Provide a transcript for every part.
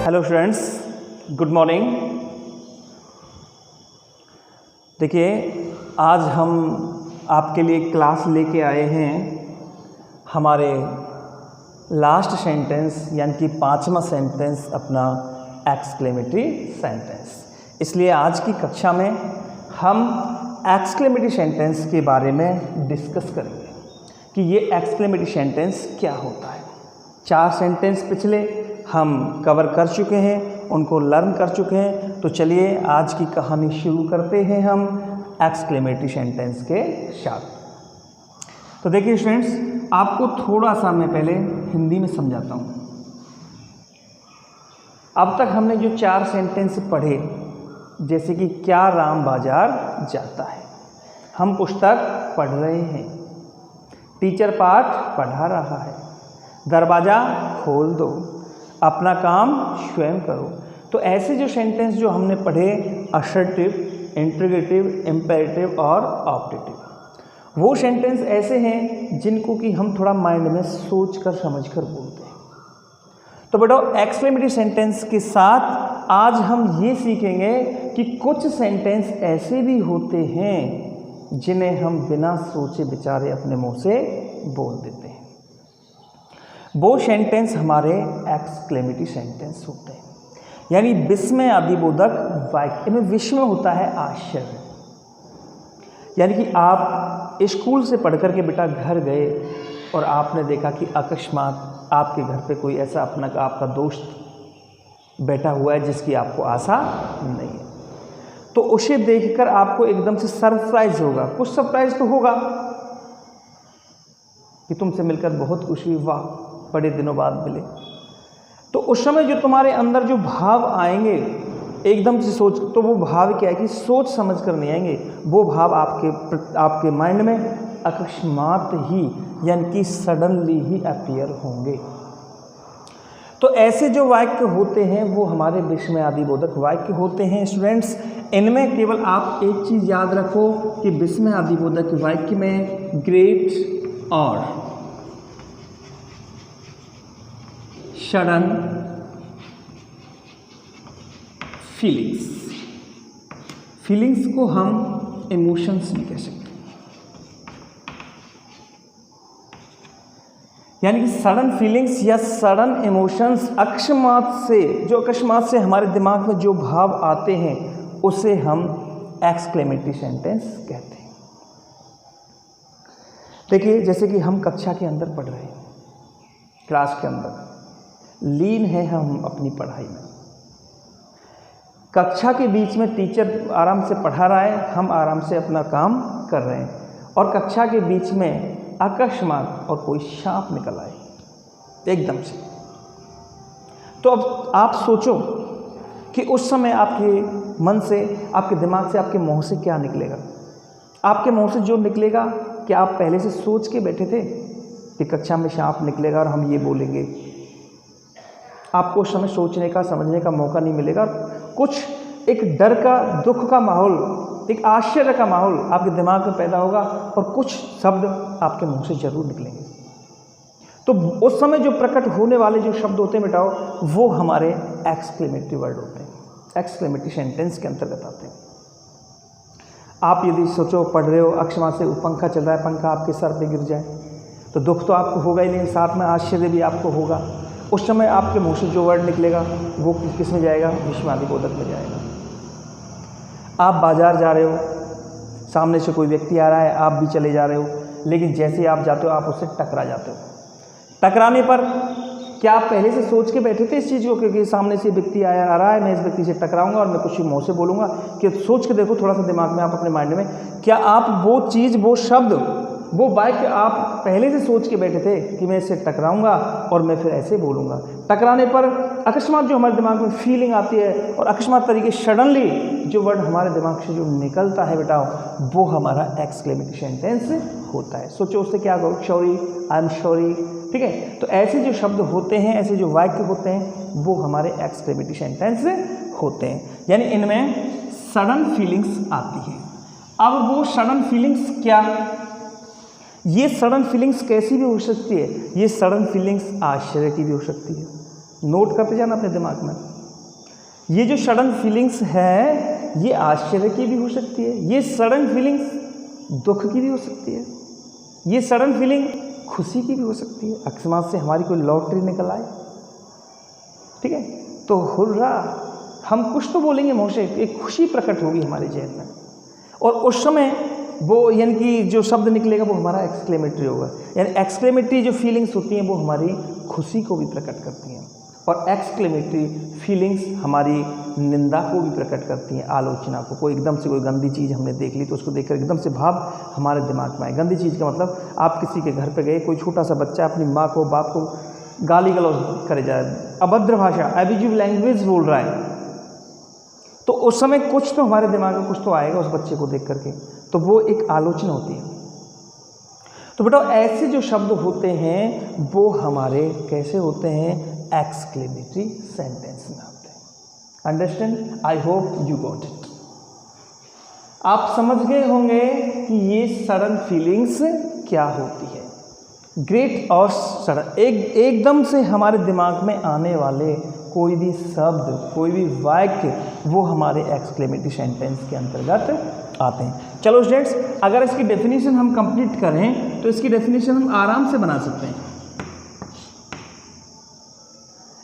Hello students, good morning. देखिए, आज हम आपके लिए क्लास लेके आए हैं हमारे लास्ट सेंटेंस यानी कि 5वां सेंटेंस अपना एक्सक्लेमेटरी सेंटेंस। इसलिए आज की कक्षा में हम एक्सक्लेमेटरी सेंटेंस के बारे में डिस्कस करेंगे कि ये एक्सक्लेमेटरी सेंटेंस क्या होता है। 4 सेंटेंस पिछले हम कवर कर चुके हैं, उनको लर्न कर चुके हैं। तो चलिए आज की कहानी शुरू करते हैं हम एक्सक्लेमेटरी सेंटेंस के साथ। तो देखिए स्टूडेंट्स, आपको थोड़ा सा मैं पहले हिंदी में समझाता हूँ। अब तक हमने जो 4 सेंटेंस पढ़े, जैसे कि क्या राम बाजार जाता है, हम पुस्तक पढ़ रहे हैं, टीचर पाठ पढ़ा रहा है, दरवाज़ा खोल दो, अपना काम स्वयं करो। तो ऐसे जो सेंटेंस जो हमने पढ़े, असर्टिव, इंट्रोगेटिव, इम्पेरेटिव और ऑब्जेक्टिव, वो सेंटेंस ऐसे हैं जिनको कि हम थोड़ा माइंड में सोच कर समझ कर बोलते हैं। तो बेटा, एक्सक्लेमेटरी सेंटेंस के साथ आज हम ये सीखेंगे कि कुछ सेंटेंस ऐसे भी होते हैं जिन्हें हम बिना सोचे विचारे अपने मुंह से बोल देते हैं। वो सेंटेंस हमारे एक्सक्लेमेटरी सेंटेंस होते हैं, यानी विस्मय आदिबोधक वाक्य। इनमें विस्मय होता है आश्चर्य, यानी कि आप स्कूल से पढ़ कर के बेटा घर गए और आपने देखा कि अकस्मात आपके घर पे कोई ऐसा अपना आपका दोस्त बैठा हुआ है जिसकी आपको आशा नहीं है। तो उसे देखकर आपको एकदम से सरप्राइज होगा, कुछ सरप्राइज तो होगा कि तुमसे मिलकर बहुत खुशी हुई, वाह बड़े दिनों बाद मिले। तो उस समय जो तुम्हारे अंदर जो भाव आएंगे एकदम से सोच, तो वो भाव क्या है कि सोच समझ कर नहीं आएंगे, वो भाव आपके माइंड में अकस्मात ही यानी कि सडनली ही अपीयर होंगे। तो ऐसे जो वाक्य होते हैं वो हमारे विस्मय आदिबोधक वाक्य होते हैं स्टूडेंट्स। इनमें केवल आप एक चीज़ याद रखो कि विस्मय आदिबोधक वाक्य में ग्रेट और सडन फीलिंग्स को हम इमोशंस भी कह सकते हैं, यानी कि सडन फीलिंग्स या सडन इमोशंस अकस्मात से हमारे दिमाग में जो भाव आते हैं उसे हम एक्सक्लेमेटरी सेंटेंस कहते हैं। देखिए, जैसे कि हम कक्षा के अंदर पढ़ रहे हैं, क्लास के अंदर लीन है हम अपनी पढ़ाई में। कक्षा के बीच में टीचर आराम से पढ़ा रहा है, हम आराम से अपना काम कर रहे हैं, और कक्षा के बीच में अकस्मात और कोई सांप निकल आए एकदम से। तो अब आप सोचो कि उस समय आपके मन से, आपके दिमाग से, आपके मुंह से क्या निकलेगा। आपके मुंह से जो निकलेगा, क्या आप पहले से सोच के बैठे थे कि कक्षा में सांप निकलेगा और हम ये बोलेंगे? आपको उस समय सोचने का, समझने का मौका नहीं मिलेगा। कुछ एक डर का, दुख का माहौल, एक आश्चर्य का माहौल आपके दिमाग में पैदा होगा और कुछ शब्द आपके मुंह से जरूर निकलेंगे। तो उस समय जो प्रकट होने वाले जो शब्द होते हैं बेटाओ, वो हमारे एक्सक्लेमेटरी वर्ड होते हैं, एक्सक्लेमेटरी सेंटेंस के अंतर्गत आते हैं। आप यदि सोचो, पढ़ रहे हो, अकस्मात से पंखा चल रहा है, पंखा आपके सर पे गिर जाए, तो दुख तो आपको होगा ही नहीं, साथ में आश्चर्य भी आपको होगा। उस समय आपके मुंह से जो वर्ड निकलेगा वो किस में जाएगा? विस्मय आदिबोधक में जाएगा। आप बाजार जा रहे हो, सामने से कोई व्यक्ति आ रहा है, आप भी चले जा रहे हो, लेकिन जैसे ही आप जाते हो आप उससे टकरा जाते हो। टकराने पर क्या आप पहले से सोच के बैठे थे इस चीज़ को कि सामने से व्यक्ति आ रहा है, मैं इस व्यक्ति से टकराऊंगा और मैं कुछ मुंह से बोलूँगा? कि सोच के देखो थोड़ा सा दिमाग में, आप अपने माइंड में, क्या आप वो चीज़, वो शब्द, वो वाक्य आप पहले से सोच के बैठे थे कि मैं इससे टकराऊंगा और मैं फिर ऐसे बोलूँगा? टकराने पर अकस्मात जो हमारे दिमाग में फीलिंग आती है और अकस्मात तरीके सडनली जो वर्ड हमारे दिमाग से जो निकलता है बेटा, वो हमारा एक्सक्लेमेटरी सेंटेंस होता है। सोचो उससे क्या करो, सॉरी, आई एम सॉरी, ठीक है। तो ऐसे जो शब्द होते हैं, ऐसे जो वाक्य होते हैं, वो हमारे एक्सक्लेमेटरी सेंटेंस होते हैं, यानी इनमें सडन फीलिंग्स आती है। अब वो सडन फीलिंग्स क्या, ये सडन फीलिंग्स कैसी भी हो सकती है? ये सडन फीलिंग्स आश्चर्य की भी हो सकती है। नोट करते जाना अपने दिमाग में। ये जो सडन फीलिंग्स है ये आश्चर्य की भी हो सकती है, ये सडन फीलिंग्स दुख की भी हो सकती है, ये सडन फीलिंग खुशी की भी हो सकती है। अकस्मात से हमारी कोई लॉटरी निकल आए, ठीक है, तो हुर्रा, हम कुछ तो बोलेंगे मुँह से, एक खुशी प्रकट होगी हमारे जहन में, और उस समय वो यानी कि जो शब्द निकलेगा वो हमारा एक्सक्लेमेटरी होगा। यानी एक्सक्लेमेटरी जो फीलिंग्स होती हैं वो हमारी खुशी को भी प्रकट करती हैं, और एक्सक्लेमेटरी फीलिंग्स हमारी निंदा को भी प्रकट करती हैं, आलोचना को। कोई एकदम से कोई गंदी चीज़ हमने देख ली तो उसको देखकर एकदम से भाव हमारे दिमाग में आए। गंदी चीज़ का मतलब आप किसी के घर पे गए, कोई छोटा सा बच्चा अपनी माँ को बाप को गाली गलौज करे जा रहा है, अभद्र भाषा एब्यूजिव लैंग्वेज बोल रहा है, तो उस समय कुछ तो हमारे दिमाग में कुछ तो आएगा उस बच्चे को देख करके, तो वो एक आलोचना होती है। तो बेटा ऐसे जो शब्द होते हैं वो हमारे कैसे होते हैं, एक्सक्लेमेटरी सेंटेंस में होते हैं। Understand? I hope you got it. आप समझ गए होंगे कि ये सडन फीलिंग्स क्या होती है। ग्रेट और सडन, एकदम से हमारे दिमाग में आने वाले कोई भी शब्द, कोई भी वाक्य, वो हमारे एक्सक्लेमेटरी सेंटेंस के अंतर्गत आते हैं। चलो स्टूडेंट्स, अगर इसकी डेफिनेशन हम कंप्लीट करें तो इसकी डेफिनेशन हम आराम से बना सकते हैं।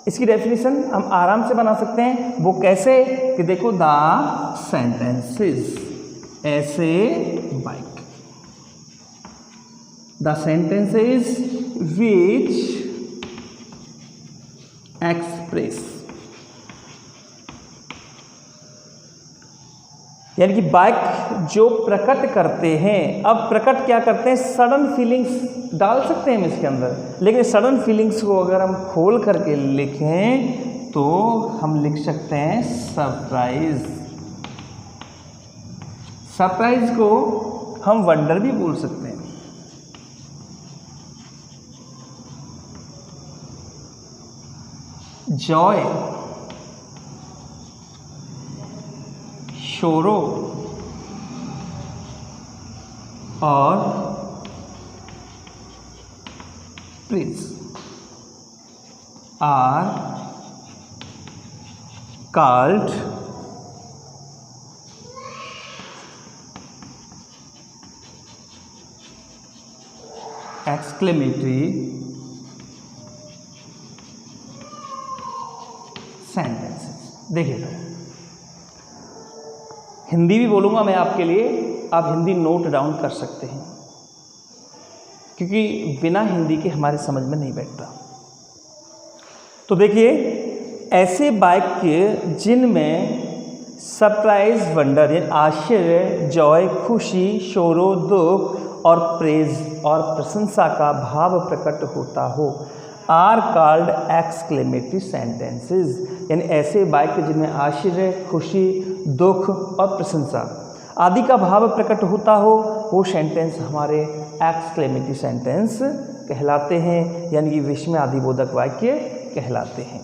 इसकी डेफिनेशन हम आराम से बना सकते हैं। वो कैसे कि देखो, द सेंटेंसेस ऐसे bike, the sentences which express, यानी कि बाइक जो प्रकट करते हैं। अब प्रकट क्या करते हैं, सडन फीलिंग्स डाल सकते हैं हम इसके अंदर, लेकिन सडन फीलिंग्स को अगर हम खोल करके लिखें तो हम लिख सकते हैं सरप्राइज। सरप्राइज को हम वंडर भी बोल सकते हैं। जॉय, शोरो और prince are called exclamatory sentences. देखिएगा, हिंदी भी बोलूँगा मैं आपके लिए, आप हिंदी नोट डाउन कर सकते हैं, क्योंकि बिना हिंदी के हमारे समझ में नहीं बैठता। तो देखिए, ऐसे वाक्य जिनमें सरप्राइज, वंडर यानी आश्चर्य, जॉय यानी शोरो, दुख और प्रेज और प्रशंसा का भाव प्रकट होता हो, आर कॉल्ड एक्सक्लेमेटरी सेंटेंसेस। यानी ऐसे वाक्य जिनमें आश्चर्य, खुशी, दुख और प्रशंसा आदि का भाव प्रकट होता हो, वो सेंटेंस हमारे एक्सक्लेमेटरी सेंटेंस कहलाते हैं, यानी कि विस्मय आदिबोधक वाक्य कहलाते हैं।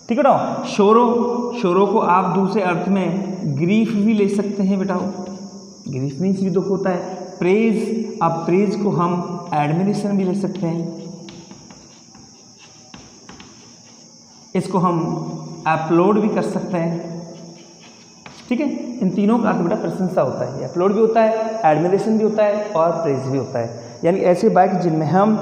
ठीक है ना। शोरो को आप दूसरे अर्थ में ग्रीफ भी ले सकते हैं बेटा, ग्रीफ मीन्स भी दुख होता है। प्रेज, अब प्रेज को हम एडमिरेशन भी ले सकते हैं, इसको हम अपलोड भी कर सकते हैं। ठीक है, इन तीनों का अर्थ बेटा प्रशंसा होता है। अपलोड भी होता है, एडमिरेशन भी होता है और प्रेज भी होता है। यानी ऐसे वाक्य जिनमें हम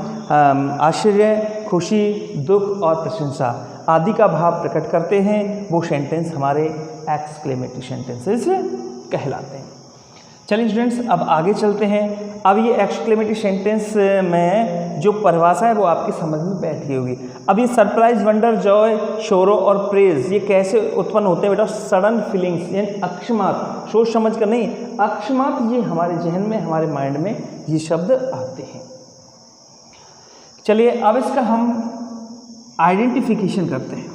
आश्चर्य, खुशी, दुख और प्रशंसा आदि का भाव प्रकट करते हैं, वो सेंटेंस हमारे एक्सक्लेमेटरी सेंटेंसेस कहलाते हैं। चलिए स्टूडेंट्स, अब आगे चलते हैं। अब ये एक्सक्लेमेटरी सेंटेंस में जो परिभाषा है वो आपकी समझ में बैठ गई होगी। अब ये सरप्राइज, वंडर, जॉय, शोरो और प्रेज ये कैसे उत्पन्न होते हैं बेटा, सडन फीलिंग्स यानी अकस्मात, सोच समझ कर नहीं, अकस्मात ये हमारे जहन में, हमारे माइंड में ये शब्द आते हैं। चलिए अब इसका हम आइडेंटिफिकेशन करते हैं।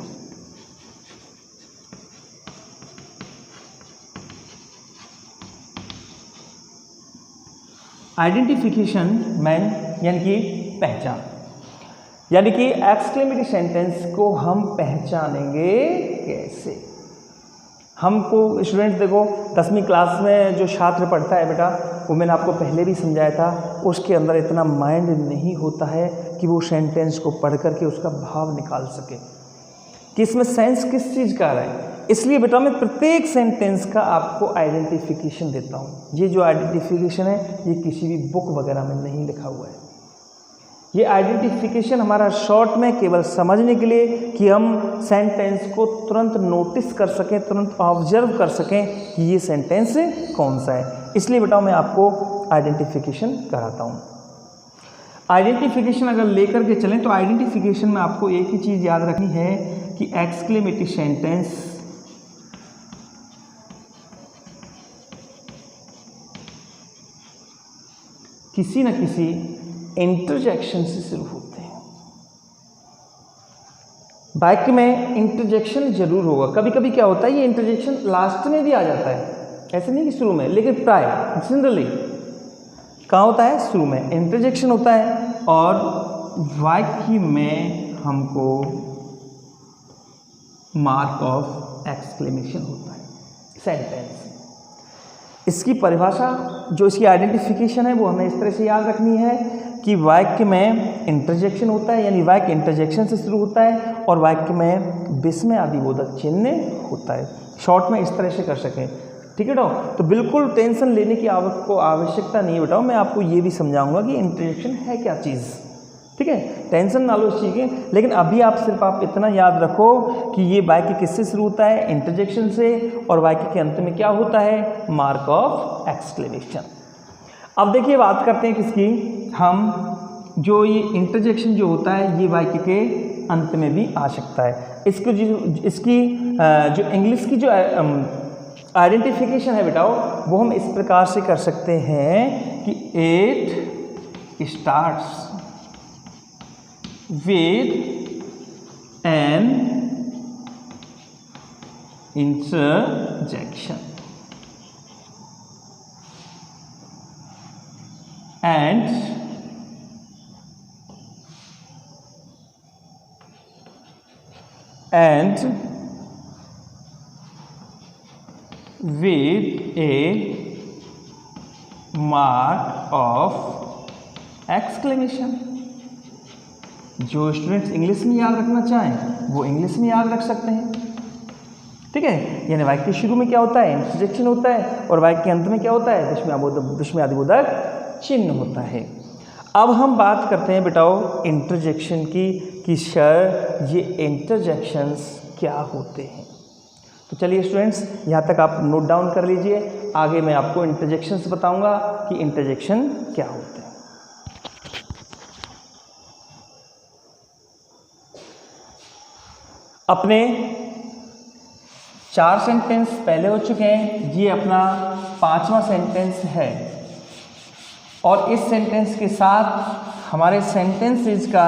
आइडेंटिफिकेशन मैन यानी कि पहचान, यानी कि एक्सक्लेमेटरी सेंटेंस को हम पहचानेंगे कैसे। हमको स्टूडेंट्स देखो, 10वीं क्लास में जो छात्र पढ़ता है बेटा, वो मैंने आपको पहले भी समझाया था, उसके अंदर इतना माइंड नहीं होता है कि वो सेंटेंस को पढ़ करके उसका भाव निकाल सके कि इसमें सेंस किस चीज़ का आ रहा है। इसलिए बेटा मैं प्रत्येक सेंटेंस का आपको आइडेंटिफिकेशन देता हूँ। ये जो आइडेंटिफिकेशन है ये किसी भी बुक वगैरह में नहीं लिखा हुआ है। ये आइडेंटिफिकेशन हमारा शॉर्ट में केवल समझने के लिए कि हम सेंटेंस को तुरंत नोटिस कर सकें, तुरंत ऑब्जर्व कर सकें कि ये सेंटेंस कौन सा है। इसलिए बेटा मैं आपको आइडेंटिफिकेशन कराता हूँ। आइडेंटिफिकेशन अगर लेकर के चलें तो आइडेंटिफिकेशन में आपको एक ही चीज़ याद रखनी है कि एक्सक्लेमेटरी सेंटेंस किसी न किसी इंटरजेक्शन से शुरू होते हैं। वाक्य में इंटरजेक्शन जरूर होगा। कभी कभी क्या होता है ये इंटरजेक्शन लास्ट में भी आ जाता है, ऐसे नहीं कि शुरू में, लेकिन प्राय जनरली कहाँ होता है, शुरू में इंटरजेक्शन होता है और वाक्य में हमको मार्क ऑफ एक्सक्लेमेशन होता है सेंटेंस। इसकी परिभाषा जो इसकी आइडेंटिफिकेशन है वो हमें इस तरह से याद रखनी है कि वाक्य में इंटरजेक्शन होता है, यानी वाक्य इंटरजेक्शन से शुरू होता है और वाक्य में विस्मय आदिबोधक चिन्ह होता है। शॉर्ट में इस तरह से कर सकें, ठीक है बेटा। तो बिल्कुल टेंशन लेने की आपको आवश्यकता नहीं है बेटा। मैं आपको ये भी समझाऊंगा कि इंटरजेक्शन है क्या चीज़, ठीक है। टेंशन ना लो इस चीज़ की, लेकिन अभी आप सिर्फ आप इतना याद रखो कि ये वाक्य किससे शुरू होता है, इंटरजेक्शन से, और वाक्य के अंत में क्या होता है, मार्क ऑफ एक्सक्लेमेशन। अब देखिए बात करते हैं किसकी, हम जो ये इंटरजेक्शन जो होता है ये वाक्य के अंत में भी आ सकता है। इसकी जो इंग्लिश की जो आइडेंटिफिकेशन है बेटा वो हम इस प्रकार से कर सकते हैं कि it starts with an interjection and with a mark of exclamation। जो स्टूडेंट्स इंग्लिश में याद रखना चाहें वो इंग्लिश में याद रख सकते हैं, ठीक है। यानी वाक्य के शुरू में क्या होता है, इंटरजेक्शन होता है, और वाक्य के अंत में क्या होता है, विस्मय आदिबोधक चिन्ह होता है। अब हम बात करते हैं बेटाओ इंटरजेक्शन की कि सर ये इंटरजेक्शंस क्या होते हैं। तो चलिए स्टूडेंट्स यहाँ तक आप नोट डाउन कर लीजिए, आगे मैं आपको इंटरजेक्शंस बताऊंगा कि इंटरजेक्शन क्या होते हैं। अपने 4 सेंटेंस पहले हो चुके हैं, ये अपना 5वां सेंटेंस है और इस सेंटेंस के साथ हमारे सेंटेंसेस का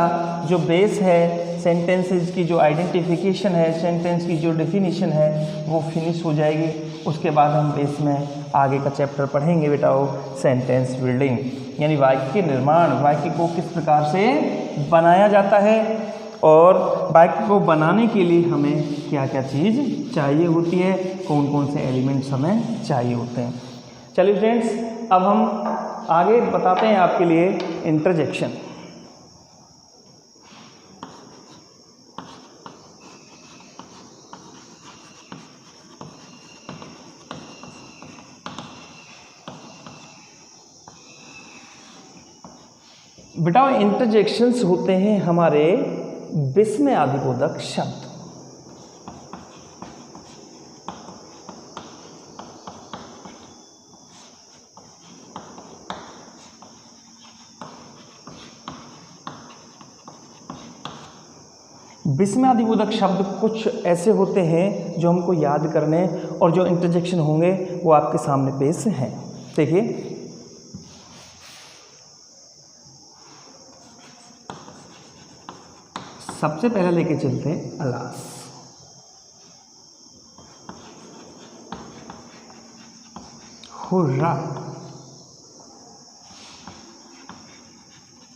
जो बेस है, सेंटेंसेस की जो आइडेंटिफिकेशन है, सेंटेंस की जो डेफिनेशन है वो फिनिश हो जाएगी। उसके बाद हम बेस में आगे का चैप्टर पढ़ेंगे बेटा वो सेंटेंस बिल्डिंग, यानी वाक्य के निर्माण, वाक्य को किस प्रकार से बनाया जाता है और वाक्य को बनाने के लिए हमें क्या क्या चीज़ चाहिए होती है, कौन कौन से एलिमेंट्स हमें चाहिए होते हैं। चलिए फ्रेंड्स अब हम आगे बताते हैं आपके लिए इंटरजेक्शन। बेटा इंटरजेक्शंस होते हैं हमारे विस्मय आदिबोधक शब्द। विस्मय आदिबोधक शब्द कुछ ऐसे होते हैं जो हमको याद करने और जो इंटरजेक्शन होंगे वो आपके सामने पेश हैं। देखिए सबसे पहले लेके चलते हैं अलास। हुर्रा,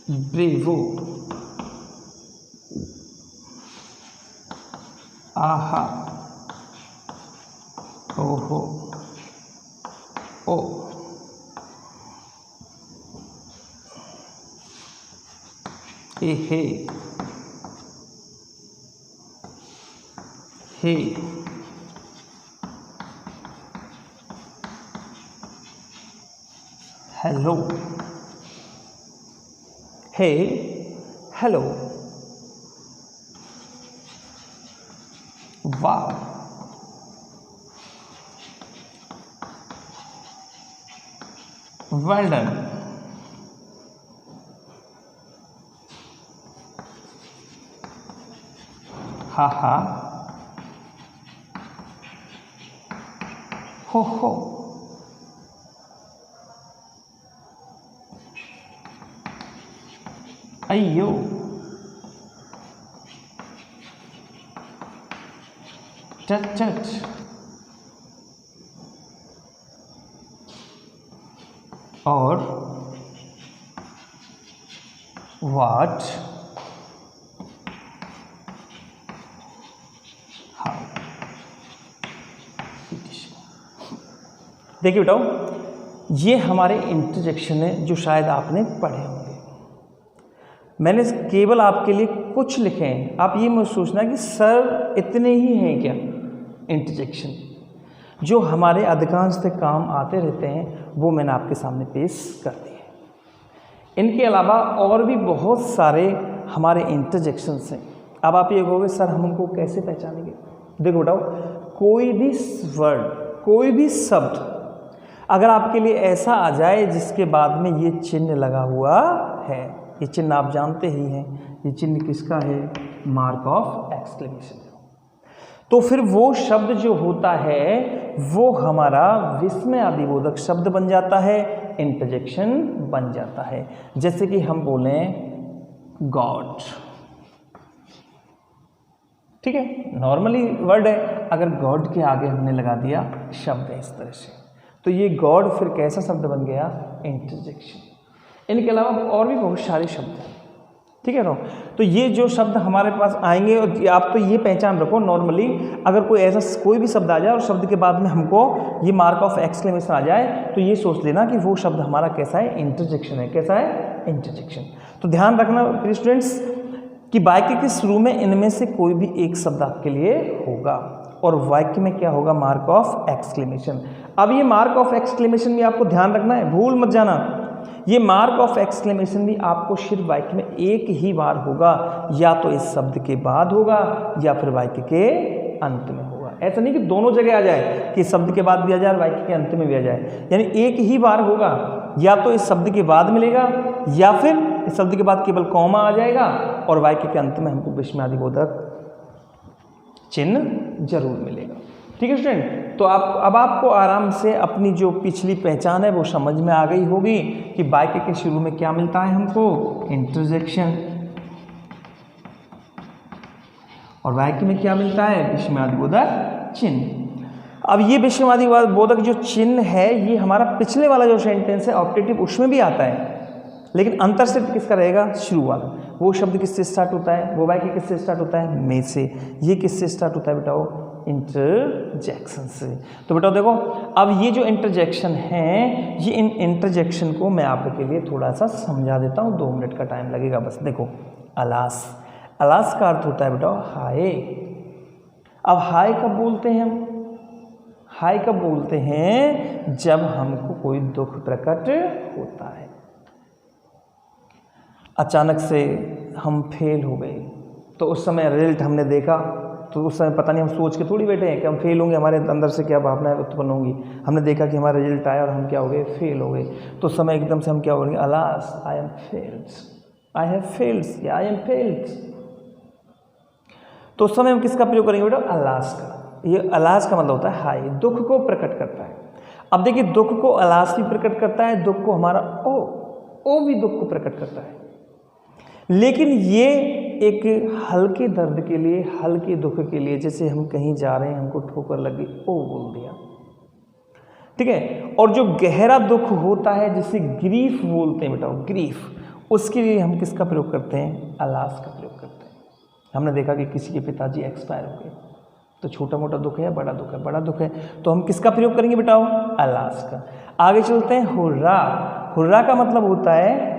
ब्रेवो, आहा, ओहो, ओ, हे, हे, हेलो, हे, हेलो, वाह, वेल डन, हा हा, हो, अय्यो, चट चट, और वाट, हाउ। देखिए बेटाओ, ये हमारे इंटरजेक्शन है जो शायद आपने पढ़े होंगे। मैंने केवल आपके लिए कुछ लिखे हैं, आप ये मत सोचना कि सर इतने ही हैं क्या। इंटरजेक्शन जो हमारे अधिकांश से काम आते रहते हैं वो मैंने आपके सामने पेश कर दिए। इनके अलावा और भी बहुत सारे हमारे इंटरजेक्शंस हैं। अब आप ये कहोगे सर हम उनको कैसे पहचानेंगे। देखो बताओ, कोई भी वर्ड, कोई भी शब्द अगर आपके लिए ऐसा आ जाए जिसके बाद में ये चिन्ह लगा हुआ है, ये चिन्ह आप जानते ही हैं, ये चिन्ह किसका है, मार्क ऑफ एक्सक्लेमेशन, तो फिर वो शब्द जो होता है वो हमारा विस्मयादिबोधक शब्द बन जाता है, इंटरजेक्शन बन जाता है। जैसे कि हम बोलें गॉड, ठीक है, नॉर्मली वर्ड है, अगर गॉड के आगे हमने लगा दिया शब्द है इस तरह से, तो ये गॉड फिर कैसा शब्द बन गया, इंटरजेक्शन। इनके अलावा और भी बहुत सारे शब्द हैं, ठीक है ना। तो ये जो शब्द हमारे पास आएंगे, और आप तो ये पहचान रखो, नॉर्मली अगर कोई ऐसा कोई भी शब्द आ जाए और शब्द के बाद में हमको ये मार्क ऑफ एक्सक्लेमेशन आ जाए, तो ये सोच लेना कि वो शब्द हमारा कैसा है, इंटरजेक्शन है। कैसा है, इंटरजेक्शन। तो ध्यान रखना प्रिय स्टूडेंट्स कि वाक्य के शुरू में इनमें से कोई भी एक शब्द आपके लिए होगा और वाक्य में क्या होगा, मार्क ऑफ एक्सक्लेमेशन। अब ये मार्क ऑफ एक्सक्लेमेशन भी आपको ध्यान रखना है, भूल मत जाना। ये मार्क ऑफ एक्सक्लेमेशन भी आपको सिर्फ वाक्य में एक ही बार होगा, या तो इस शब्द के बाद होगा या फिर वाक्य के अंत में होगा। ऐसा नहीं कि दोनों जगह आ जाए, कि शब्द के बाद भी आ जाए और वाक्य के अंत में भी आ जाए, यानी एक ही बार होगा, या तो इस शब्द के बाद मिलेगा या फिर इस शब्द के बाद केवल कॉमा आ जाएगा और वाक्य के अंत में हमको विस्मयादिबोधक चिन्ह जरूर मिलेगा। ठीक है स्टूडेंट, तो अब आपको आराम से अपनी जो पिछली पहचान है वो समझ में आ गई होगी कि वाक्य के शुरू में क्या मिलता है हमको, इंटरजेक्शन, और वाक्य में क्या मिलता है, विस्मयादिबोधक चिन्ह। अब ये विस्मयादिबोधक जो चिन्ह है ये हमारा पिछले वाला जो सेंटेंस है ऑप्टेटिव, उसमें भी आता है, लेकिन अंतर सिर्फ किसका रहेगा, शुरू वाला। वो शब्द किससे स्टार्ट होता है, वो वाक्य किससे स्टार्ट होता है, में से। ये किससे स्टार्ट होता है बेटाओ, इंटरजेक्शन से। तो बेटा देखो, अब ये जो इंटरजेक्शन है, ये इन इंटरजेक्शन को मैं आपके लिए थोड़ा सा समझा देता हूँ, 2 मिनट का टाइम लगेगा बस। देखो, अलास, अलास का अर्थ होता है बेटा हाय। अब हाय कब बोलते हैं हम, हाय कब बोलते हैं, जब हमको कोई दुख प्रकट होता है, अचानक से हम फेल हो गए, तो उस समय रिजल्ट हमने देखा, तो उस समय पता नहीं, हम सोच के थोड़ी बैठे हैं कि हम फेल होंगे, हमारे अंदर से क्या भावनाएं उत्पन्न होंगी। हमने देखा कि हमारा रिजल्ट आया और हम क्या हो गए, फेल हो गए, तो उस समय एकदम से हम क्या हो गए, alas, I M failed, I have failed, या आई एम फेल्ड। तो उस समय हम किसका प्रयोग करेंगे बेटा, अलास का। ये अलास का मतलब होता है हाय, दुख को प्रकट करता है। अब देखिए, दुख को अलास भी प्रकट करता है, दुख को हमारा ओ भी दुख को प्रकट करता है, लेकिन ये एक हल्के दर्द के लिए, हल्के दुख के लिए, जैसे हम कहीं जा रहे हैं, हमको ठोकर लगी, ओ बोल दिया, ठीक है। और जो गहरा दुख होता है जिसे ग्रीफ बोलते हैं बेटा, ग्रीफ, उसके लिए हम किसका प्रयोग करते हैं, अलास का प्रयोग करते हैं। हमने देखा कि किसी के पिताजी एक्सपायर हो गए, तो छोटा मोटा दुख है, बड़ा दुख है, बड़ा दुख है, तो हम किसका प्रयोग करेंगे बेटा, अलास का। आगे चलते हैं, हुर्रा। हुर्रा का मतलब होता है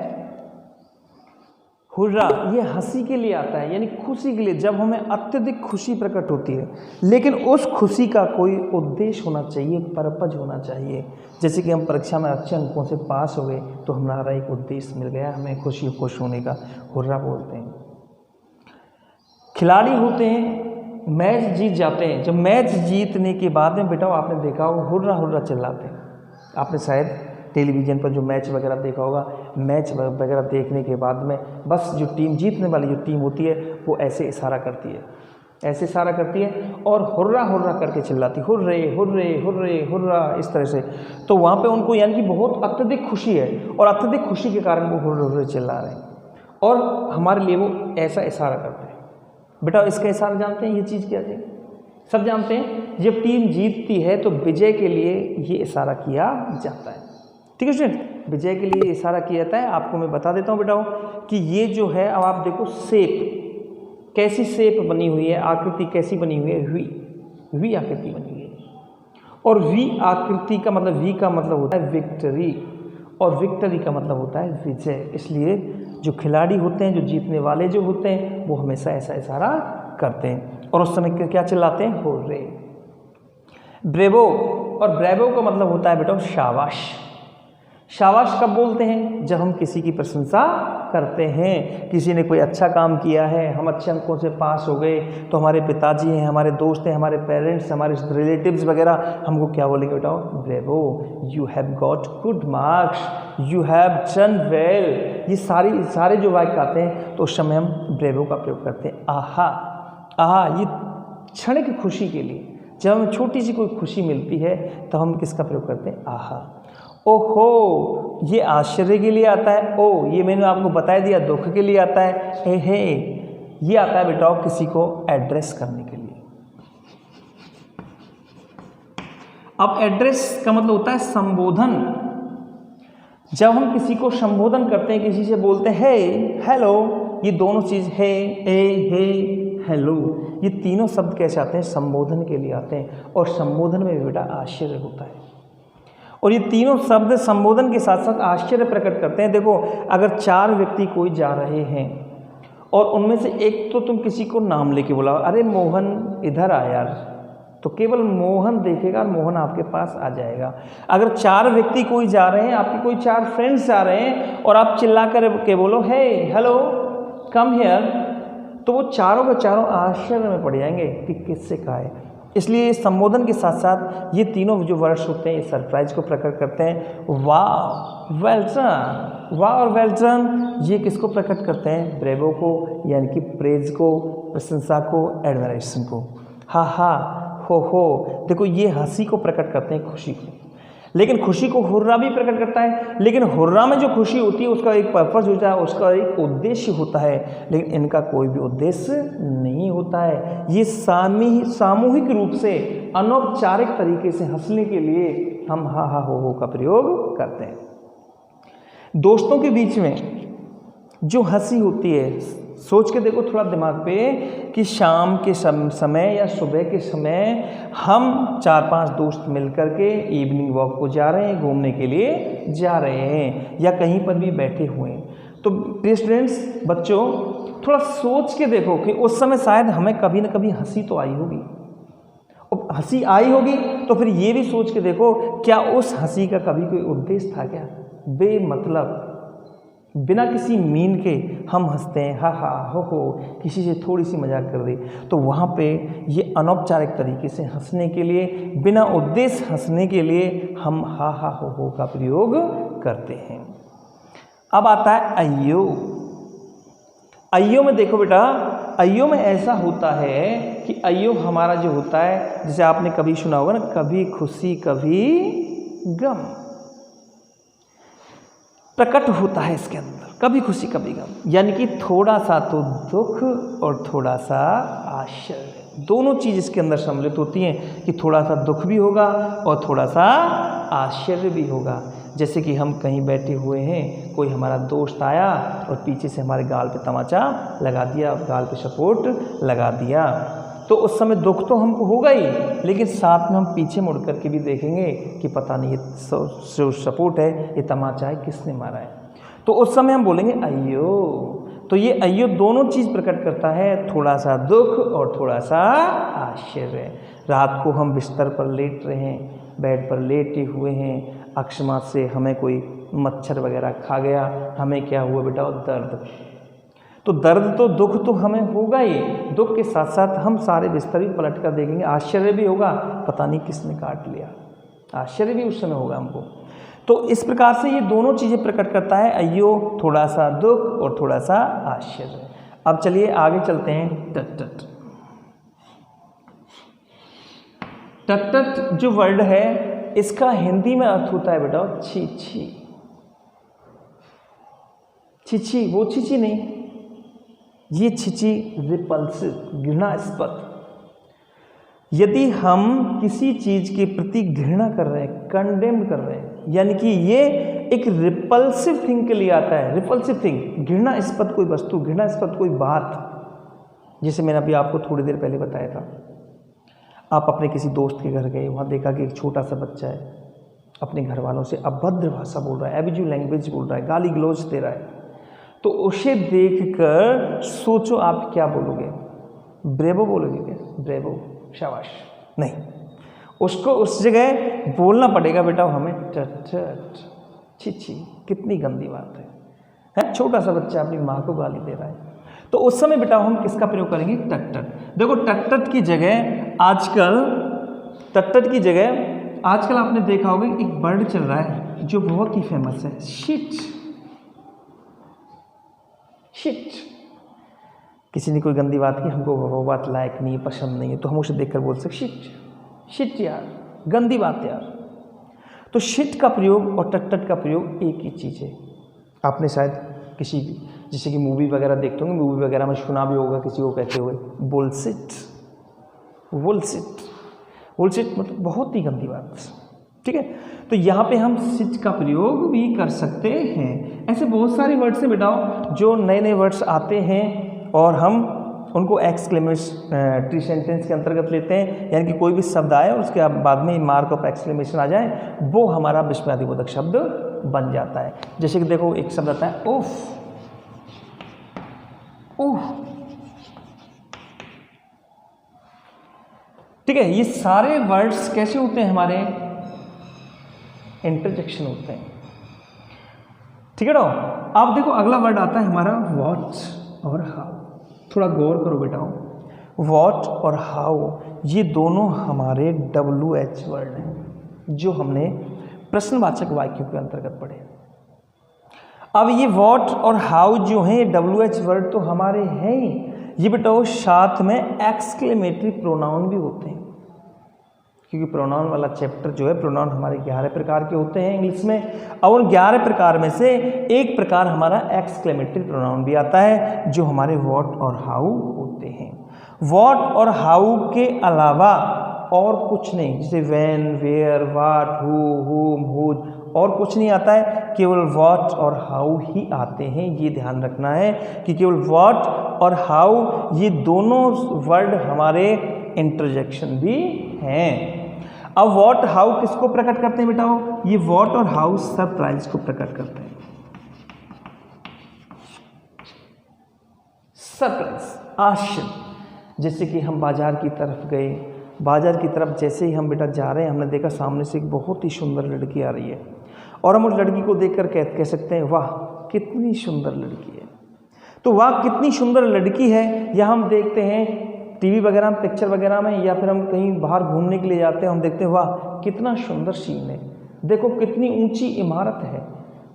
हुर्रा ये हंसी के लिए आता है, यानी खुशी के लिए, जब हमें अत्यधिक खुशी प्रकट होती है, लेकिन उस खुशी का कोई उद्देश्य होना चाहिए, पर्पज होना चाहिए। जैसे कि हम परीक्षा में अच्छे अंकों से पास हो गए तो हमारा एक उद्देश्य मिल गया, हमें खुश होने का, हुर्रा बोलते हैं। खिलाड़ी होते हैं, मैच जीत जाते हैं, जब मैच जीतने के बाद में बेटा आपने देखा हो हुर्रा हुर्रा चिल्लाते हैं। आपने शायद टेलीविज़न पर जो मैच वगैरह देखा होगा, मैच वगैरह देखने के बाद में बस जो टीम जीतने वाली जो टीम होती है वो ऐसे इशारा करती है, ऐसे इशारा करती है और हुर्रा हुर्रा करके चिल्लाती, हुर्रे हुर्रे हुर्रे हुर्रा, इस तरह से। तो वहाँ पे उनको यानी कि बहुत अत्यधिक खुशी है और अत्यधिक खुशी के कारण वो हुर्रे हुर्रे चिल्ला रहे हैं और हमारे लिए वो ऐसा इशारा करते हैं। बेटा इसका इशारा जानते हैं, ये चीज़ क्या है, सब जानते हैं। जब टीम जीतती है तो विजय के लिए ये इशारा किया जाता है। ठीक है स्टूडेंट, विजय के लिए इशारा किया जाता है। आपको मैं बता देता हूँ बेटा कि ये जो है, अब आप देखो शेप, कैसी शेप बनी हुई है, आकृति कैसी बनी हुई है, वी आकृति बनी हुई है। और वी आकृति का मतलब, वी का मतलब होता है विक्ट्री और विक्ट्री का मतलब होता है विजय। इसलिए जो खिलाड़ी होते हैं, जो जीतने वाले जो होते हैं, वो हमेशा ऐसा इशारा करते हैं और उस समय क्या चिल्लाते हैं, हुर्रे। ब्रेवो, और ब्रेवो का मतलब होता है बेटा शाबाश। शाबाश कब बोलते हैं, जब हम किसी की प्रशंसा करते हैं, किसी ने कोई अच्छा काम किया है, हम अच्छे अंकों से पास हो गए, तो हमारे पिताजी हैं, हमारे दोस्त हैं, हमारे पेरेंट्स, हमारे रिलेटिव्स वगैरह हमको क्या बोलेंगे बेटा, bravo, you have got good marks, you have done well. ये सारे जो वाक्य आते हैं तो उस समय हम ब्रेवो का प्रयोग करते हैं। आहा, आहा, ये क्षणिक खुशी के लिए, जब हमें छोटी सी कोई खुशी मिलती है तो हम किसका प्रयोग करते हैं, आहा। ओहो, ये आश्चर्य के लिए आता है। ओ, ये मैंने आपको बता दिया दुख के लिए आता है। हे, ये आता है बेटा किसी को एड्रेस करने के लिए। अब एड्रेस का मतलब होता है संबोधन। जब हम किसी को संबोधन करते हैं, किसी से बोलते हैं हे, हेलो, ये दोनों चीज़ हे, हेलो, ये तीनों शब्द कैसे आते हैं, संबोधन के लिए आते हैं। और संबोधन में बेटा आश्चर्य होता है और ये तीनों शब्द संबोधन के साथ साथ आश्चर्य प्रकट करते हैं। देखो, अगर 4 व्यक्ति कोई जा रहे हैं और उनमें से एक तो तुम किसी को नाम लेके बुलाओ, अरे मोहन इधर आ यार, तो केवल मोहन देखेगा और मोहन आपके पास आ जाएगा। अगर 4 व्यक्ति कोई जा रहे हैं, आपके कोई 4 फ्रेंड्स जा रहे हैं और आप चिल्ला कर के बोलो हे, हेलो, कम हियर, तो वो चारों के चारों आश्चर्य में पड़ जाएंगे कि किससे कहा है। इसलिए संबोधन के साथ साथ ये तीनों जो वर्ड्स होते हैं, ये सरप्राइज को प्रकट करते हैं। वाह, वेल डन, वाह और वेल डन, ये किसको प्रकट करते हैं, ब्रेवो को, यानी कि प्रेज को, प्रशंसा को, एडमायरेशन को। हा हा, हो, देखो ये हंसी को प्रकट करते हैं, खुशी को। लेकिन खुशी को हुर्रा भी प्रकट करता है, लेकिन हुर्रा में जो खुशी होती है उसका एक पर्पस होता है, उसका एक उद्देश्य होता है, लेकिन इनका कोई भी उद्देश्य नहीं होता है। ये सामूहिक रूप से अनौपचारिक तरीके से हंसने के लिए हम हा हा हो का प्रयोग करते हैं। दोस्तों के बीच में जो हंसी होती है, सोच के देखो थोड़ा दिमाग पे कि शाम के समय या सुबह के समय हम 4-5 दोस्त मिलकर के इवनिंग वॉक को जा रहे हैं, घूमने के लिए जा रहे हैं या कहीं पर भी बैठे हुए हैं। तो प्रिय स्टूडेंट्स, बच्चों, थोड़ा सोच के देखो कि उस समय शायद हमें कभी ना कभी हंसी तो आई होगी, और हंसी आई होगी तो फिर ये भी सोच के देखो क्या उस हंसी का कभी कोई उद्देश्य था क्या। बेमतलब बिना किसी मीन के हम हंसते हैं, हा हा हो, किसी से थोड़ी सी मजाक कर दी, तो वहाँ पे ये अनौपचारिक तरीके से हंसने के लिए, बिना उद्देश्य हंसने के लिए हम हा हा हो का प्रयोग करते हैं। अब आता है अय्यो। अय्यो में देखो बेटा, अय्यो में ऐसा होता है कि अय्यो हमारा जो होता है, जैसे आपने कभी सुना होगा ना, कभी खुशी कभी गम प्रकट होता है इसके अंदर, कभी खुशी कभी गम, यानी कि थोड़ा सा तो दुख और थोड़ा सा आश्चर्य, दोनों चीज़ इसके अंदर सम्मिलित होती हैं कि थोड़ा सा दुख भी होगा और थोड़ा सा आश्चर्य भी होगा। जैसे कि हम कहीं बैठे हुए हैं, कोई हमारा दोस्त आया और पीछे से हमारे गाल पे तमाचा लगा दिया, गाल पे सपोर्ट लगा दिया, तो उस समय दुख तो हमको होगा ही, लेकिन साथ में हम पीछे मुड़ करके भी देखेंगे कि पता नहीं ये जो सपोर्ट है, ये तमाचा है, किसने मारा है। तो उस समय हम बोलेंगे अय्यो। तो ये अयो दोनों चीज़ प्रकट करता है, थोड़ा सा दुख और थोड़ा सा आश्चर्य। रात को हम बिस्तर पर लेट रहे हैं, बेड पर लेटे हुए हैं, अकस्मात से हमें कोई मच्छर वगैरह खा गया, हमें क्या हुआ बेटा? दर्द। तो दर्द तो दुख तो हमें होगा ही, दुख के साथ साथ हम सारे बिस्तर भी पलट कर देखेंगे, आश्चर्य भी होगा, पता नहीं किसने काट लिया, आश्चर्य भी उस समय होगा हमको। तो इस प्रकार से ये दोनों चीज़ें प्रकट करता है, अयो थोड़ा सा दुख और थोड़ा सा आश्चर्य। अब चलिए आगे चलते हैं। टट टट, टट टट जो वर्ड है इसका हिंदी में अर्थ होता है बेटा छी छी। छी छी, वो छी छी नहीं, ये छी छी रिपल्सिव, घृणास्पद। यदि हम किसी चीज के प्रति घृणा कर रहे हैं, कंडेम कर रहे हैं, यानी कि ये एक रिपल्सिव थिंग के लिए आता है। रिपल्सिव थिंग, घृणास्पद कोई वस्तु, घृणास्पद कोई बात। जैसे मैंने अभी आपको थोड़ी देर पहले बताया था, आप अपने किसी दोस्त के घर गए, वहाँ देखा कि एक छोटा सा बच्चा है अपने घर वालों से अभद्र भाषा बोल रहा है, एब्यूजिव लैंग्वेज बोल रहा है, गाली गलौज दे रहा है। तो उसे देखकर सोचो आप क्या बोलोगे? ब्रेवो बोलोगे क्या? ब्रेवो, शाबाश। नहीं, उसको उस जगह बोलना पड़ेगा बेटा हमें टट टट, छी छी, कितनी गंदी बात है। छोटा सा बच्चा अपनी माँ को गाली दे रहा है, तो उस समय बेटा हम किसका प्रयोग करेंगे? टट टट। देखो टट टट की जगह आजकल, टट टट की जगह आजकल आपने देखा होगा एक वर्ड चल रहा है जो बहुत ही फेमस है, शिट। शिट, किसी ने कोई गंदी बात की, हमको वो बात लायक नहीं है, पसंद नहीं है, तो हम उसे देखकर बोल सकते शिट, शिट यार, गंदी बात यार। तो शिट का प्रयोग और टट टट का प्रयोग एक ही चीज़ है। आपने शायद किसी जैसे कि मूवी वगैरह देखते होंगे, मूवी वगैरह में सुना भी होगा किसी को कहते हुए बुलशिट। बुलशिट, बुलशिट मतलब बहुत ही गंदी बात, ठीक है। तो यहाँ पे हम शिट का प्रयोग भी कर सकते हैं। ऐसे बहुत सारे वर्ड्स हैं बेटा जो नए नए वर्ड्स आते हैं और हम उनको एक्सक्लेमेटरी सेंटेंस के अंतर्गत लेते हैं, यानी कि कोई भी शब्द आए और उसके बाद में मार्क ऑफ एक्सक्लेमेशन आ जाए, वो हमारा विस्मयादिबोधक शब्द बन जाता है। जैसे कि देखो एक शब्द आता है उफ, उफ, ठीक है। ये सारे वर्ड्स कैसे होते हैं? हमारे इंटरजेक्शन होते हैं, ठीक है ना। अब देखो अगला वर्ड आता है हमारा व्हाट और हाउ। थोड़ा गौर करो बेटा, व्हाट और हाउ ये दोनों हमारे WH वर्ड हैं जो हमने प्रश्नवाचक वाक्यों के अंतर्गत पढ़े। अब ये व्हाट और हाउ जो हैं WH वर्ड तो हमारे हैं ही, ये बेटा साथ में एक्सक्लेमेटरी प्रोनाउन भी होते हैं, क्योंकि प्रोनाउन वाला चैप्टर जो है, प्रोनाउन हमारे 11 प्रकार के होते हैं इंग्लिश में, और उन 11 प्रकार में से एक प्रकार हमारा एक्सक्लेमेटरी प्रोनाउन भी आता है जो हमारे व्हाट और हाउ होते हैं। व्हाट और हाउ के अलावा और कुछ नहीं, जैसे व्हेन, वेयर, व्हाट, हु, हुम, हुज, और कुछ नहीं आता है, केवल व्हाट और हाउ ही आते हैं। ये ध्यान रखना है कि केवल व्हाट और हाउ ये दोनों वर्ड हमारे इंटरजेक्शन भी हैं। अब व्हाट हाउ किसको प्रकट करते हैं बेटा? ये व्हाट और हाउ सरप्राइज को प्रकट करते हैं। सरप्राइज, आश्चर्य। जैसे कि हम बाजार की तरफ गए, बाजार की तरफ जैसे ही हम बेटा जा रहे हैं, हमने देखा सामने से एक बहुत ही सुंदर लड़की आ रही है, और हम उस लड़की को देखकर कह सकते हैं वाह कितनी सुंदर लड़की है। तो वाह कितनी सुंदर लड़की है, या हम देखते हैं टीवी वगैरह में, पिक्चर वगैरह में, या फिर हम कहीं बाहर घूमने के लिए जाते हैं, हम देखते हैं वाह कितना सुंदर सीन है, देखो कितनी ऊंची इमारत है,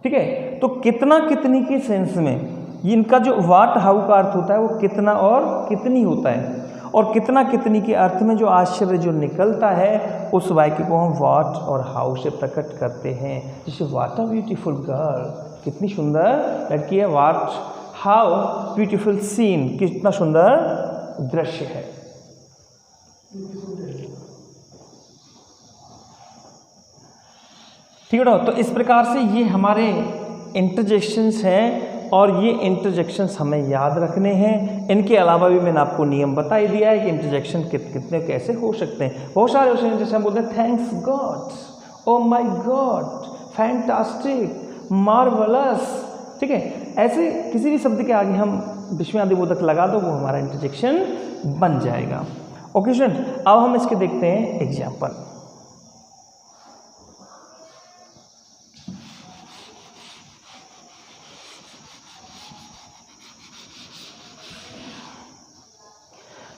ठीक है। तो कितना कितनी के सेंस में इनका जो व्हाट हाउ का अर्थ होता है वो कितना और कितनी होता है, और कितना कितनी के अर्थ में जो आश्चर्य जो निकलता है उस वाक्य को हम व्हाट और हाउ से प्रकट करते हैं। जैसे व्हाट अ ब्यूटीफुल गर्ल, कितनी सुंदर लड़की है, व्हाट हाउ ब्यूटीफुल सीन, कितना सुंदर दृश्य है। ठीक है ना। तो इस प्रकार से ये हमारे इंटरजेक्शंस हैं, और ये इंटरजेक्शंस हमें याद रखने हैं। इनके अलावा भी मैंने आपको नियम बता ही दिया है कि इंटरजेक्शन कितने कैसे हो सकते हैं। बहुत सारे उसे जैसे हम बोलते हैं thanks God, oh my God, fantastic, marvellous, ठीक है। ऐसे किसी भी शब्द के आगे हम विस्मयादिबोधक लगा दो, वो हमारा इंटरजेक्शन बन जाएगा। ओके स्टूडेंट, अब हम इसके देखते हैं एग्जाम्पल।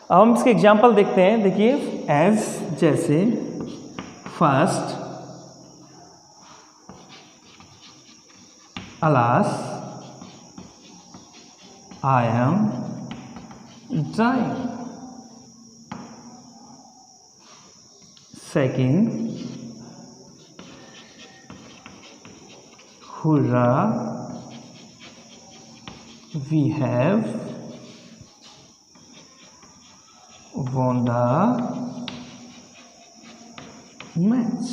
अब हम इसके एग्जाम्पल देखते हैं। देखिए, एज जैसे, first, alas, I am dying. Second, hurrah, we have won the match.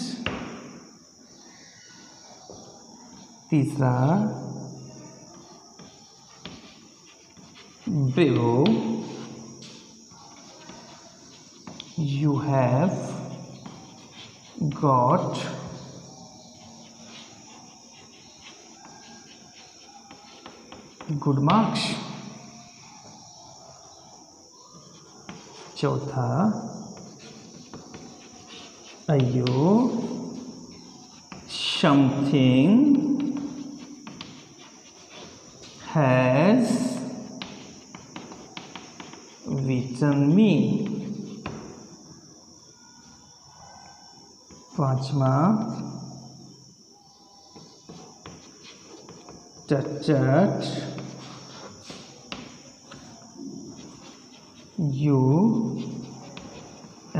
तीसरा, bravo, you have got good marks. चौथा, अयो, something has beaten me. पांचवा, touch, you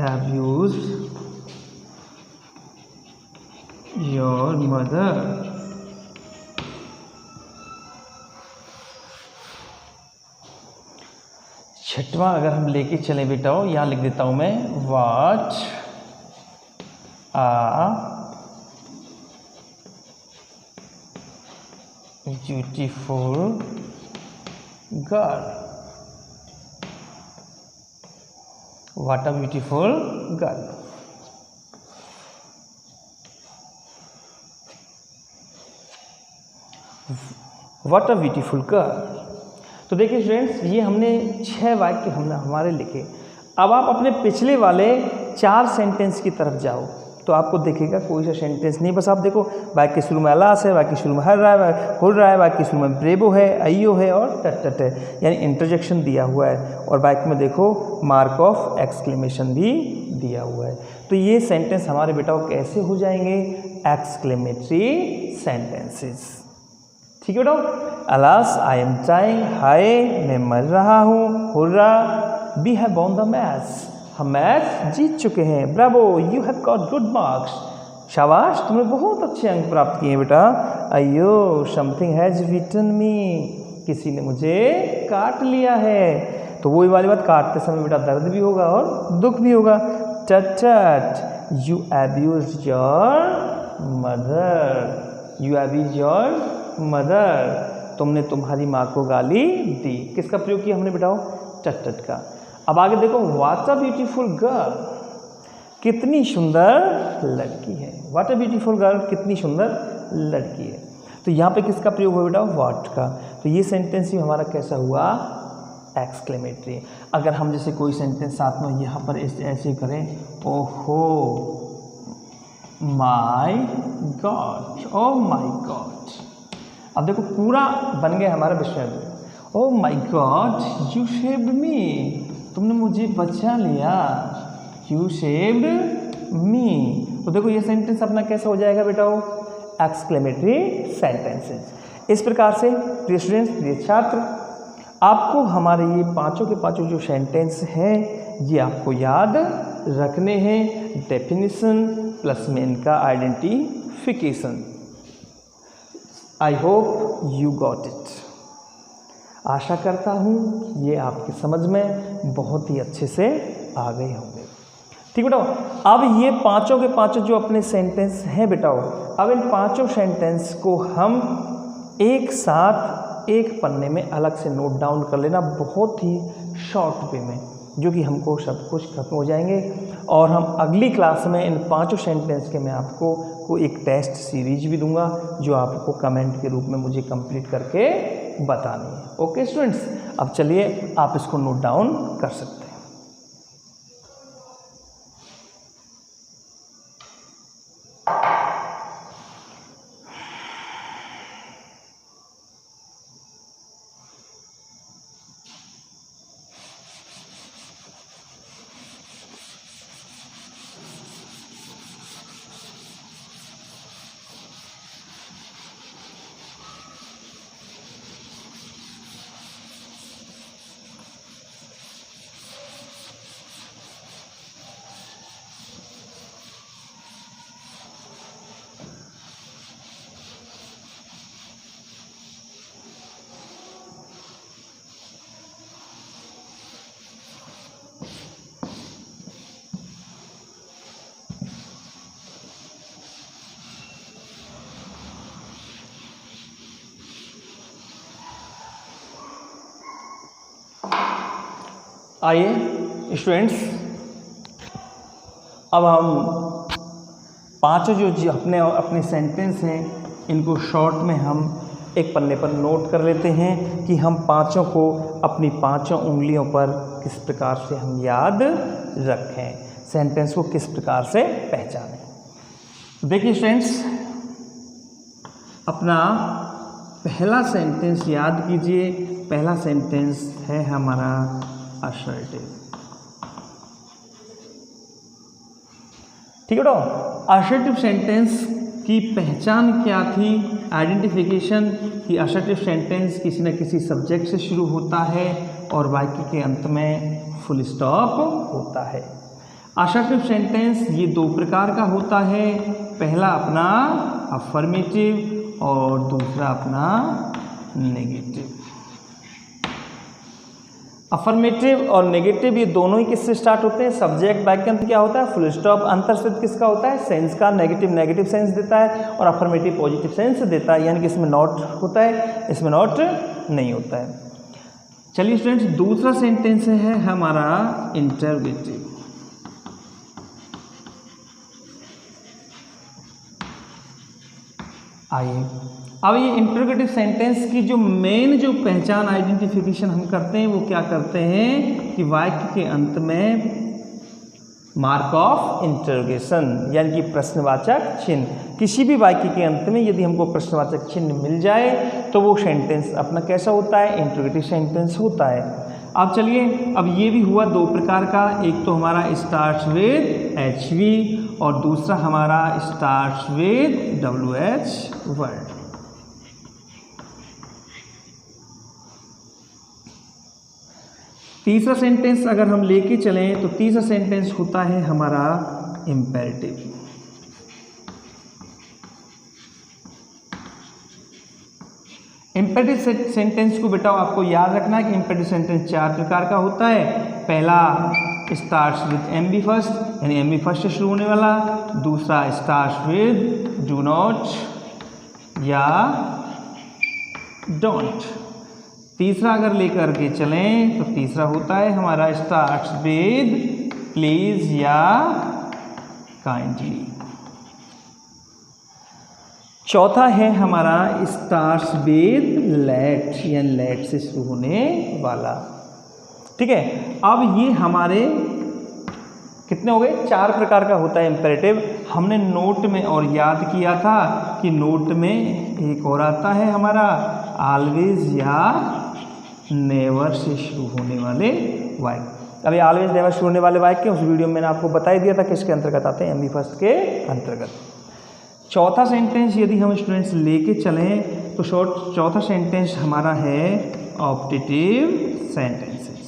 abuse your mother. छठवां अगर हम लेके चले बेटा, यहाँ लिख देता हूं मैं, what a beautiful girl. What a beautiful girl. What a beautiful girl. तो देखिए स्टूडेंट्स, ये हमने 6 वाक्य हमने हमारे लिखे। अब आप अपने पिछले वाले 4 सेंटेंस की तरफ जाओ तो आपको देखेगा कोई सा सेंटेंस नहीं। बस आप देखो, वाक्य के शुरू में अलास है, वाक्य के शुरू में हर रहा है, हुर रहा है, वाक्य के शुरू में ब्रेबो है, अयो है और टट है, यानी इंटरजेक्शन दिया हुआ है। और वाक्य में देखो मार्क ऑफ एक्सक्लेमेशन भी दिया हुआ है। तो ये सेंटेंस हमारे बेटा कैसे हो जाएंगे? Exclamatory sentences. ठीक है बेटा। अलास आई एम डाइंग, हाय मैं मर रहा हूँ, hurrah we have won the match, हम मैच जीत चुके हैं, bravo you have got good marks, शाबाश तुमने बहुत अच्छे अंक प्राप्त किए बेटा। अयो समथिंग हैज बीटन मी, किसी ने मुझे काट लिया है। तो वही वाली बात, काटते समय बेटा दर्द भी होगा और दुख भी होगा। टट you abuse your mother, you abuse your mother, तुमने तुम्हारी माँ को गाली दी। किसका प्रयोग किया हमने बेटाओ? टट का। अब आगे देखो, व्हाट अ ब्यूटीफुल गर्ल, कितनी सुंदर लड़की है। व्हाट अ ब्यूटीफुल गर्ल, कितनी सुंदर लड़की है। तो यहाँ पे किसका प्रयोग हुआ बेटा? व्हाट का। तो ये सेंटेंस ही हमारा कैसा हुआ? एक्सक्लेमेटरी। अगर हम जैसे कोई सेंटेंस साथ में यहाँ पर ऐसे करें, ओहो my God, oh my God, अब देखो पूरा बन गया हमारा विषय। Oh my God you saved me, तुमने मुझे बचा लिया, यू सेव्ड मी। तो देखो ये सेंटेंस अपना कैसा हो जाएगा बेटा? Exclamatory sentences. इस प्रकार से प्रिय स्टूडेंट्स, प्रिय छात्र, आपको हमारे ये पांचों के पांचों जो सेंटेंस हैं ये आपको याद रखने हैं। डेफिनेशन प्लस में इनका identification. I hope you got it. आशा करता हूँ ये आपकी समझ में बहुत ही अच्छे से आ गए होंगे। ठीक बेटा। अब ये पांचों के पांचों जो अपने सेंटेंस हैं बेटाओ, अब इन पांचों सेंटेंस को हम एक साथ एक पन्ने में अलग से नोट डाउन कर लेना, बहुत ही शॉर्ट वे में, जो कि हमको सब कुछ खत्म हो जाएंगे। और हम अगली क्लास में इन पांचों सेंटेंस के मैं आपको एक टेस्ट सीरीज भी दूंगा, जो आपको कमेंट के रूप में मुझे कंप्लीट करके बतानी है। ओके स्टूडेंट्स, अब चलिए आप इसको नोट डाउन कर सकते हैं। आइए स्टूडेंट्स, अब हम पांचों जो अपने सेंटेंस हैं इनको शॉर्ट में हम एक पन्ने पर नोट कर लेते हैं कि हम पांचों को अपनी पांचों उंगलियों पर किस प्रकार से हम याद रखें, सेंटेंस को किस प्रकार से पहचानें। देखिए स्टूडेंट्स, अपना पहला सेंटेंस याद कीजिए। पहला सेंटेंस है हमारा असर्टिव। ठीक है तो असर्टिव सेंटेंस की पहचान क्या थी, आइडेंटिफिकेशन कि असर्टिव सेंटेंस किसी न किसी सब्जेक्ट से शुरू होता है और वाक्य के अंत में फुल स्टॉप होता है। असर्टिव सेंटेंस ये दो प्रकार का होता है, पहला अपना अफर्मेटिव और दूसरा अपना नेगेटिव। अफर्मेटिव और नेगेटिव ये दोनों ही किससे स्टार्ट होते हैं, सब्जेक्ट वाक्यांत क्या होता है, फुल स्टॉप। अंतर्शब्द किसका होता है, सेंस का। नेगेटिव सेंस देता है और अफर्मेटिव पॉजिटिव सेंस देता है, यानी कि इसमें नॉट होता है, इसमें नॉट नहीं होता है। चलिए स्टूडेंट्स, दूसरा सेंटेंस है हमारा इंटरोगेटिव। आइए अब ये इंटरोगेटिव सेंटेंस की जो मेन जो पहचान आइडेंटिफिकेशन हम करते हैं वो क्या करते हैं कि वाक्य के अंत में मार्क ऑफ इंटरोगेशन यानी कि प्रश्नवाचक चिन्ह। किसी भी वाक्य के अंत में यदि हमको प्रश्नवाचक चिन्ह मिल जाए तो वो सेंटेंस अपना कैसा होता है, इंटरोगेटिव सेंटेंस होता है। अब चलिए, अब ये भी हुआ दो प्रकार का, एक तो हमारा स्टार्ट्स विद HV और दूसरा हमारा स्टार्ट्स विद WH वर्ड। तीसरा सेंटेंस अगर हम लेके चलें तो तीसरा सेंटेंस होता है हमारा इम्पेरेटिव। इम्पेरेटिव सेंटेंस को बेटा आपको याद रखना है कि इम्पेरेटिव सेंटेंस चार प्रकार का होता है। पहला स्टार्ट्स विद MB फर्स्ट यानी MB फर्स्ट से शुरू होने वाला, दूसरा स्टार्ट्स विद डू नॉट या डोंट, तीसरा अगर लेकर के चलें तो तीसरा होता है हमारा स्टार्ट्स विद प्लीज या काइंडली, चौथा है हमारा स्टार्ट्स विद लेट या लेट से शुरू होने वाला। ठीक है, अब ये हमारे कितने हो गए, चार प्रकार का होता है इम्पेरेटिव। हमने नोट में और याद किया था कि नोट में एक और आता है हमारा ऑलवेज या नेवर से शुरू होने वाले वाक्य। अभी ऑलवेज नेवर शुरू होने वाले वाक्य उस वीडियो में मैंने आपको बता ही दिया था किसके अंतर्गत आते हैं, MB फर्स्ट के अंतर्गत। चौथा सेंटेंस यदि हम स्टूडेंट्स लेके चलें तो चौथा सेंटेंस हमारा है ऑप्टेटिव सेंटेंसेस।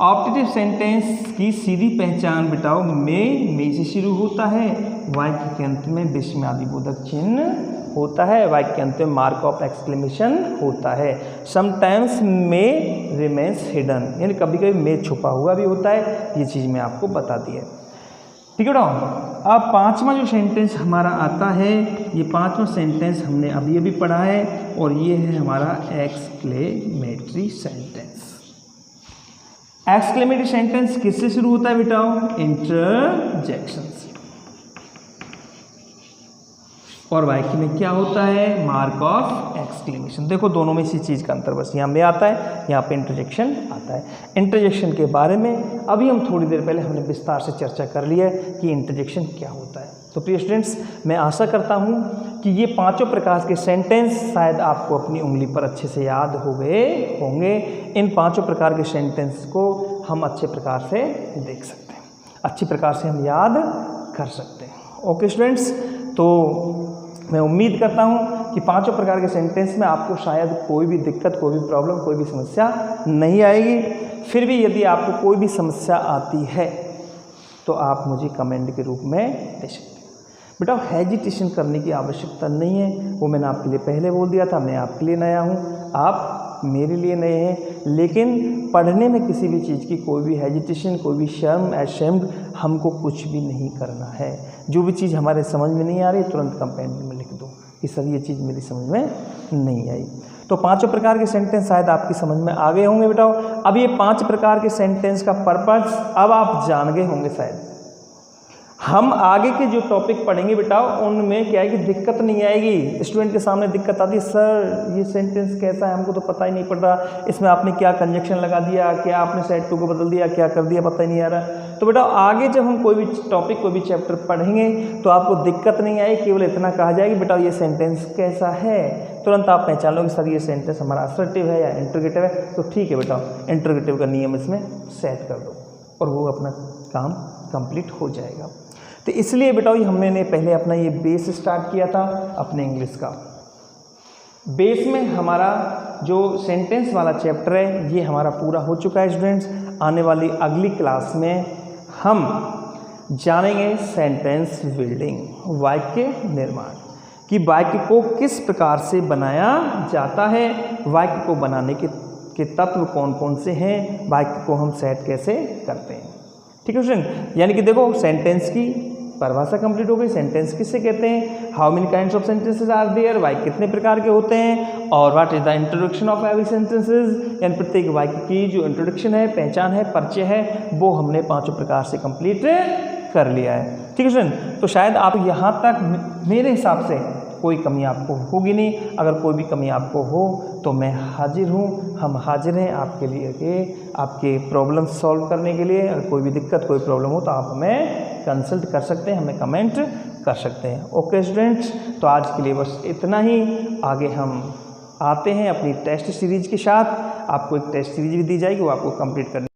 ऑप्टेटिव सेंटेंस की सीधी पहचान बिटाओ में से शुरू होता है, वाक्य के अंत में विस्मयादिबोधक चिन्ह होता है, वाक्य के अंत में मार्क ऑफ एक्सक्लेमेशन होता है। समटाइम्स में रिमेन्स हिडन यानी कभी कभी में छुपा हुआ भी होता है, ये चीज़ मैं आपको बता दी है। ठीक है ना। अब पांचवा जो सेंटेंस हमारा आता है, ये पांचवा सेंटेंस हमने अभी अभी पढ़ा है और ये है हमारा एक्सक्लेमेटरी सेंटेंस। एक्सक्लेमेटरी सेंटेंस किससे शुरू होता है बेटाओ, इंटरजेक्शन से। और वाक्य में क्या होता है, मार्क ऑफ एक्सक्लेमेशन। देखो दोनों में इसी चीज़ का अंतर बस यहाँ में आता है, यहाँ पे इंटरजेक्शन आता है। इंटरजेक्शन के बारे में अभी हम थोड़ी देर पहले हमने विस्तार से चर्चा कर लिया है कि इंटरजेक्शन क्या होता है। तो प्रिय स्टूडेंट्स, मैं आशा करता हूँ कि ये पांचों प्रकार के सेंटेंस शायद आपको अपनी उंगली पर अच्छे से याद हो गए होंगे। इन पांचों प्रकार के सेंटेंस को हम अच्छे प्रकार से देख सकते हैं, अच्छी प्रकार से हम याद कर सकते हैं। ओके स्टूडेंट्स, तो मैं उम्मीद करता हूँ कि पांचों प्रकार के सेंटेंस में आपको शायद कोई भी दिक्कत, कोई भी प्रॉब्लम, कोई भी समस्या नहीं आएगी। फिर भी यदि आपको कोई भी समस्या आती है तो आप मुझे कमेंट के रूप में दे सकते हैं। बेटा हेजिटेशन करने की आवश्यकता नहीं है, वो मैंने आपके लिए पहले बोल दिया था। मैं आपके लिए नया हूँ, आप मेरे लिए नए हैं, लेकिन पढ़ने में किसी भी चीज़ की कोई भी हेजिटेशन, कोई भी शर्म, एशेम्ड हमको कुछ भी नहीं करना है। जो भी चीज़ हमारे समझ में नहीं आ रही तुरंत कंपेंट में लिख दो कि सर ये चीज़ मेरी समझ में नहीं आई। तो पांचों प्रकार के सेंटेंस शायद आपकी समझ में आ गए होंगे बेटा। अब ये 5 प्रकार के सेंटेंस का पर्पस अब आप जान गए होंगे शायद। हम आगे के जो टॉपिक पढ़ेंगे बेटा उनमें क्या है कि दिक्कत नहीं आएगी। स्टूडेंट के सामने दिक्कत आती है, सर ये सेंटेंस कैसा है, हमको तो पता ही नहीं पड़ रहा, इसमें आपने क्या कंजक्शन लगा दिया, क्या आपने सेट टू को बदल दिया, क्या कर दिया, पता ही नहीं आ रहा। तो बेटा आगे जब हम कोई भी टॉपिक, कोई भी चैप्टर पढ़ेंगे तो आपको दिक्कत नहीं आएगी, केवल इतना कहा जाएगा बेटा ये सेंटेंस कैसा है, तुरंत आप पहचान लो कि सर ये सेंटेंस हमारा असर्टिव है या इंटरोगेटिव है। तो ठीक है बेटा, इंटरोगेटिव का नियम इसमें सेट कर दो और वो अपना काम कंप्लीट हो जाएगा। तो इसलिए बेटा हमने पहले अपना ये बेस स्टार्ट किया था अपने इंग्लिश का। बेस में हमारा जो सेंटेंस वाला चैप्टर है ये हमारा पूरा हो चुका है स्टूडेंट्स। आने वाली अगली क्लास में हम जानेंगे सेंटेंस बिल्डिंग, वाक्य निर्माण, कि वाक्य को किस प्रकार से बनाया जाता है, वाक्य को बनाने के तत्व कौन कौन से हैं, वाक्य को हम सेट कैसे करते हैं। ठीक है स्टूडेंट, यानी कि देखो सेंटेंस की परिभाषा कंप्लीट हो गई। सेंटेंस किससे कहते हैं, how many kinds of sentences are there, वाक्य कितने प्रकार के होते हैं, और what is the introduction of every sentences, यानी प्रत्येक वाक्य की जो इंट्रोडक्शन है, पहचान है, परिचय है, वो हमने 5 प्रकार से कंप्लीट कर लिया है। ठीक है स्टूडेंट, तो शायद आप यहाँ तक मेरे हिसाब से कोई कमी आपको होगी नहीं। अगर कोई भी कमी आपको हो तो मैं हाजिर हूँ, हम हाजिर हैं आपके लिए कि आपके प्रॉब्लम सॉल्व करने के लिए। अगर कोई भी दिक्कत, कोई प्रॉब्लम हो तो आप हमें कंसल्ट कर सकते हैं, हमें कमेंट कर सकते हैं। ओके स्टूडेंट्स, तो आज के लिए बस इतना ही। आगे हम आते हैं अपनी टेस्ट सीरीज के साथ। आपको एक टेस्ट सीरीज भी दी जाएगी, वो आपको कंप्लीट करनी